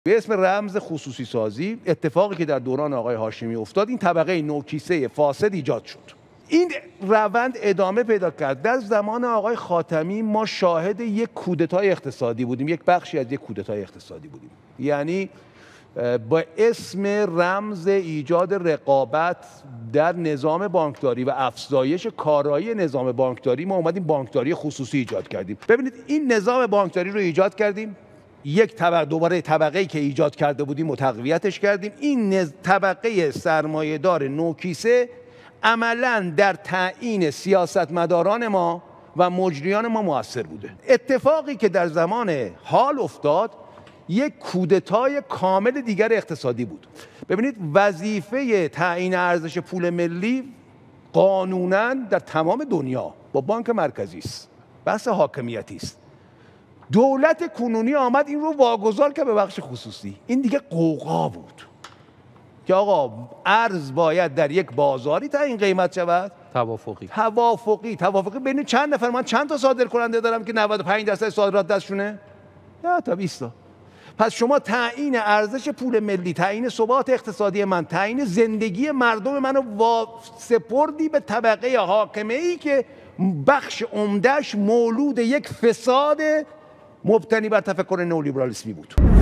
به اسم رمز خصوصی سازی اتفاقی که در دوران آقای هاشمی افتاد، این طبقه نوکیسه فاسد ایجاد شد. این روند ادامه پیدا کرد. در زمان آقای خاتمی ما شاهد یک کودتای اقتصادی بودیم، یک بخشی از یک کودتای اقتصادی بودیم. یعنی با اسم رمز ایجاد رقابت در نظام بانکداری و افزایش کارایی نظام بانکداری ما اومدیم بانکداری خصوصی ایجاد کردیم. ببینید این نظام بانکداری رو ایجاد کردیم، یک طبقه دوباره طبقه‌ای که ایجاد کرده بودیم و تقویتش کردیم. این طبقه سرمایه‌دار نوکیسه عملاً در تعیین سیاستمداران ما و مجریان ما مؤثر بوده. اتفاقی که در زمان حال افتاد یک کودتای کامل دیگر اقتصادی بود. ببینید وظیفه تعیین ارزش پول ملی قانوناً در تمام دنیا با بانک مرکزی است، بحث حاکمیتی است. دولت کنونی آمد این رو واگذار کرد به بخش خصوصی. این دیگه قوقا بود که آقا ارز باید در یک بازاری تعیین قیمت شود. توافقی بین چند نفر. من چند تا صادر کننده دارم که 95% صادرات دستشونه؟ یا تا 20 تا. پس شما تعیین ارزش پول ملی، تعیین ثبات اقتصادی من، تعیین زندگی مردم منو سپردی به طبقه حاکمه‌ای که بخش عمده‌اش مولود یک فساد مبتنی بر تفکر نئولیبرالیسمی بود.